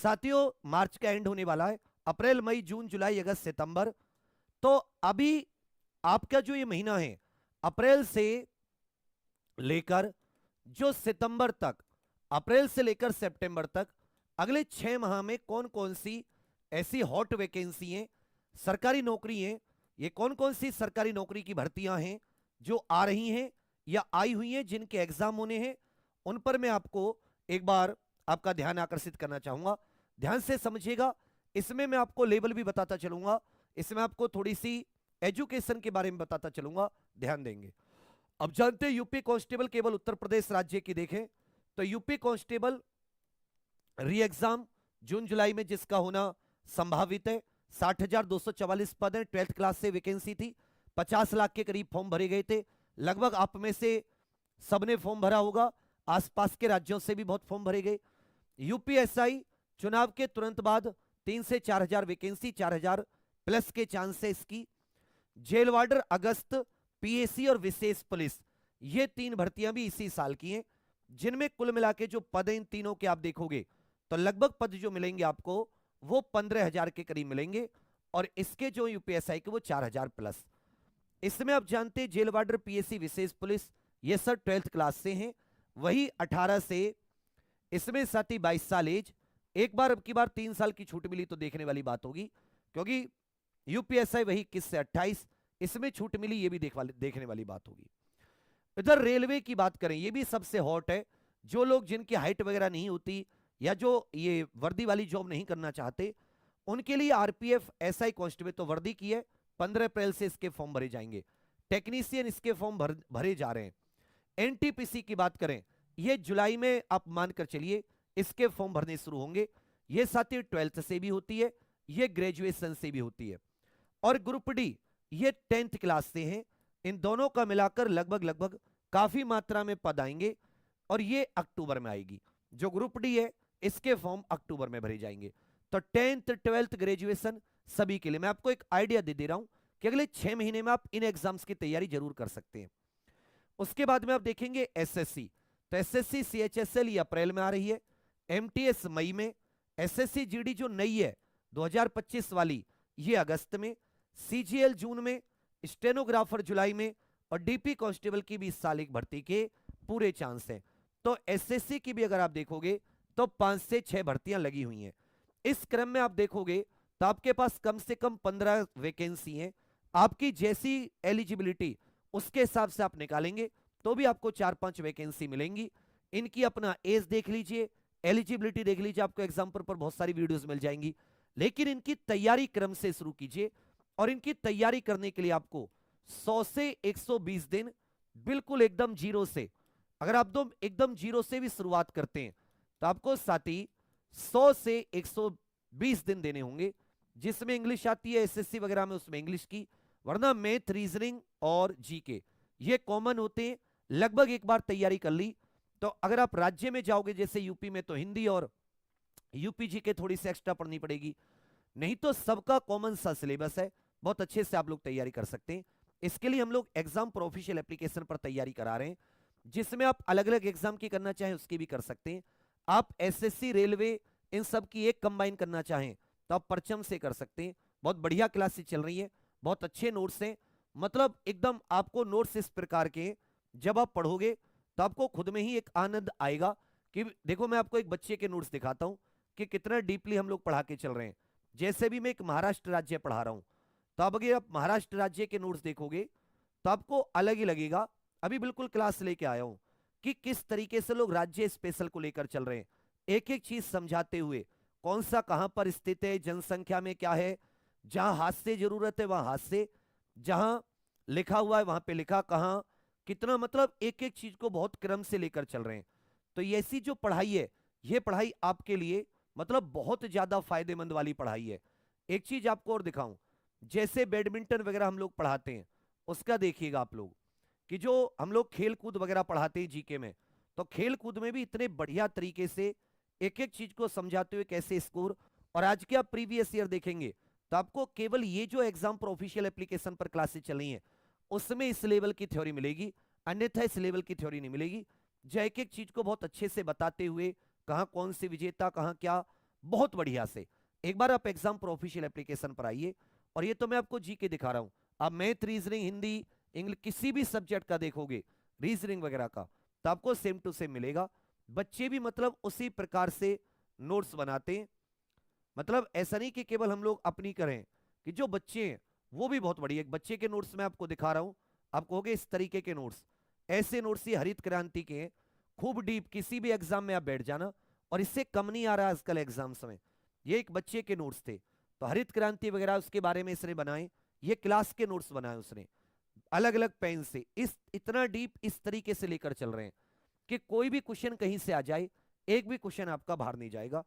साथियों मार्च का एंड होने वाला है, अप्रैल मई जून जुलाई अगस्त सितंबर, तो अभी आपका जो ये महीना है अप्रैल से लेकर जो सितंबर तक, अप्रैल से लेकर सितंबर तक, अगले 6 माह में कौन कौन सी ऐसी हॉट वैकेंसी हैं, सरकारी नौकरी हैं, ये कौन कौन सी सरकारी नौकरी की भर्तियां हैं जो आ रही हैं या आई हुई हैं, जिनके एग्जाम होने हैं, उन पर मैं आपको एक बार आपका ध्यान आकर्षित करना चाहूंगा। ध्यान से समझिएगा, इसमें मैं आपको लेवल भी बताता चलूंगा, इसमें आपको थोड़ी सी एजुकेशन के बारे में बताता चलूंगा, ध्यान देंगे। अब जानते हैं यूपी कांस्टेबल केवल उत्तर प्रदेश राज्य की देखें तो यूपी कांस्टेबल री एग्जाम जून जुलाई में जिसका होना संभावित है, 60,244 पद है, 12th क्लास से वैकेंसी थी, 50 लाख के करीब फॉर्म भरे गए थे। लगभग आप में से सबने फॉर्म भरा होगा, आसपास के राज्यों से भी बहुत फॉर्म भरे गए। यूपीएसआई चुनाव के तुरंत बाद 3 से 4,000 वैकेंसी, 4,000 प्लस के चांस है इसकी। जेल वार्डर अगस्त, पीएसी और विशेष पुलिस, ये 3 भर्तियां भी इसी साल की हैं, जिनमें कुल मिला के जो पद इन तीनों के आप देखोगे तो लगभग पद जो मिलेंगे आपको वो 15,000 के करीब मिलेंगे, और इसके जो यूपीएसआई के वो 4,000 प्लस। इसमें आप जानते हैं जेल वार्डर, पीएसी, विशेष पुलिस, ये सब 12th क्लास से हैं, वही 18 से, इसमें साथ ही 22 साल एज। एक बार अब की बार 3 साल की छूट मिली तो देखने वाली बात होगी, क्योंकि यूपीएसआई वही 21 से 28, इसमें छूट मिली, ये भी देखने वाली बात होगी। इधर रेलवे की बात करें, ये भी सबसे हॉट है। जो लोग जिनकी हाइट वगैरह नहीं होती या जो ये वर्दी वाली जॉब नहीं करना चाहते, उनके लिए आरपीएफ एसआई कांस्टेबल तो वर्दी की है, 15 अप्रैल से इसके फॉर्म भरे जाएंगे। टेक्नीशियन इसके फॉर्म भरे जा रहे हैं। एनटीपीसी की बात करें, ये जुलाई में आप मानकर चलिए इसके फॉर्म भरने शुरू होंगे। ये साथ ही 12th से भी होती है, ये ग्रेजुएशन से भी होती है। और ग्रुप डी, ये 10th क्लास से हैं। इन दोनों का मिलाकर लगभग लगभग काफी मात्रा में पद आएंगे, और ये अक्टूबर में आएगी। जो ग्रुप डी है इसके फॉर्म अक्टूबर में भरे जाएंगे। तो 10th 12th ग्रेजुएशन सभी के लिए मैं आपको एक आइडिया दे रहा हूं कि अगले 6 महीने में आप इन एग्जाम्स की तैयारी जरूर कर सकते हैं। उसके बाद में आप देखेंगे एसएससी, तो एसएससी सीएचएसएल ये अप्रैल में आ रही है, एमटीएस मई में, एसएससी जीडी जो नई है 2025 वाली ये अगस्त में, सीजीएल जून में, स्टेनोग्राफर जुलाई में, और डीपी कांस्टेबल की भी इस साल एक भर्ती के पूरे चांस हैं। तो एसएससी की भी अगर आप देखोगे तो 5 से 6 भर्तियां लगी हुई हैं। इस क्रम में आप देखोगे तो आपके पास कम से कम 15 वैकेंसी हैं। आपकी जैसी एलिजिबिलिटी उसके हिसाब से आप निकालेंगे तो भी आपको 4-5 वैकेंसी मिलेंगी। इनकी अपना एज देख लीजिए, एलिजिबिलिटी देख लीजिए, आपको एग्जाम पर बहुत सारी वीडियोस मिल जाएंगी। लेकिन इनकी तैयारी क्रम से शुरू कीजिए, और इनकी तैयारी करने के लिए आपको 100 से 120 दिन बिल्कुल एकदम जीरो से, अगर आप एकदम जीरो से भी शुरुआत करते हैं तो आपको साथ ही 100 से 120 दिन देने होंगे, जिसमें इंग्लिश आती है एसएससी वगैरह में, उसमें इंग्लिश की, वरना मैथ, रीजनिंग और जीके ये कॉमन होते हैं। लगभग एक बार तैयारी कर ली तो अगर आप राज्य में जाओगे जैसे यूपी में, तो हिंदी और यूपी जीके थोड़ी सी एक्स्ट्रा पढ़नी पड़ेगी, नहीं तो सबका कॉमन सा सिलेबस है, बहुत अच्छे से आप लोग तैयारी कर सकते हैं। इसके लिए हम लोग एग्जाम प्रो ऑफिशियल एप्लीकेशन पर तैयारी करा रहे हैं, जिसमें आप अलग अलग एग्जाम की करना चाहें उसकी भी कर सकते हैं। आप एसएससी, रेलवे, इन सब की एक कंबाइन करना चाहें तो आप परचम से कर सकते हैं। बहुत बढ़िया क्लासेस चल रही हैं, बहुत अच्छे नोट्स हैं, मतलब एकदम आपको नोट्स इस प्रकार के हैं, जब आप पढ़ोगे तो आपको खुद में ही एक आनंद आएगा कि देखो मैं आपको एक बच्चे के नोट्स दिखाता हूं कि कितना डीपली हम लोग पढ़ा के चल रहे हैं। जैसे भी मैं एक महाराष्ट्र राज्य पढ़ा रहा हूं, तो अब अगर आप महाराष्ट्र राज्य के नोट्स देखोगे तो आपको अलग ही लगेगा। अभी बिल्कुल क्लास लेके आया हूं कि किस तरीके से लोग राज्य स्पेशल को लेकर चल रहे हैं, एक एक चीज समझाते हुए, कौन सा कहां पर स्थित है, जनसंख्या में क्या है, जहां हाथ से जरूरत है वहां हाथ से, जहां लिखा हुआ है वहां पे लिखा कहां, कितना, मतलब एक एक चीज को बहुत क्रम से लेकर चल रहे हैं। तो ये ऐसी जो पढ़ाई है, ये पढ़ाई आपके लिए मतलब बहुत ज्यादा फायदेमंद वाली पढ़ाई है। एक चीज आपको और दिखाऊं, जैसे बैडमिंटन वगैरह हम लोग पढ़ाते हैं, उसका देखिएगा आप लोग कि जो हम लोग खेल कूद वगैरह पढ़ाते हैं जीके में, तो खेल कूद में भी इतने बढ़िया तरीके से एक एक चीज को समझाते हुए कैसे स्कोर, और आज के आप प्रीवियस ईयर देखेंगे तो आपको केवल ये जो एग्जाम पर ऑफिशियल एप्लीकेशन पर क्लासेस चल रही हैं उसमें इस लेवल की थ्योरी मिलेगी, अन्यथा इस लेवल की थ्योरी नहीं मिलेगी। जो एक एक चीज को बहुत अच्छे से बताते हुए, कहां कौन सी विजेता, कहां क्या, बहुत बढ़िया से। एक बार आप एग्जाम प्रोफेशनल एप्लीकेशन पर आइए, और ये तो मैं आपको जी के दिखा रहा हूं। आप मैथ, रीजनिंग, हिंदी, इंग्लिश, किसी भी सब्जेक्ट का देखोगे, रीजनिंग वगैरह का, तो आपको सेम टू सेम मिलेगा। बच्चे भी मतलब उसी प्रकार से नोट्स बनाते हैं। मतलब ऐसा नहीं कि केवल हम लोग अपनी करें, कि जो बच्चे हैं वो भी बहुत बढ़िया। एक बच्चे के नोट्स मैं आपको दिखा रहा हूं, आप कहोगे इस तरीके के नोट्स, ऐसे नोट्स ये हरित क्रांति के हैं, खूब डीप, किसी भी एग्जाम में आप बैठ जाना, और इससे कम नहीं आ रहा आजकल एग्जाम्स में। ये एक बच्चे के नोट्स थे, तो हरित क्रांति वगैरह उसके बारे में इसने बनाए। ये क्लास के नोट्स बनाए उसने, अलग अलग पेन से, इस इतना डीप इस तरीके से लेकर चल रहे हैं कि कोई भी क्वेश्चन कहीं से आ जाए, एक भी क्वेश्चन आपका बाहर नहीं जाएगा।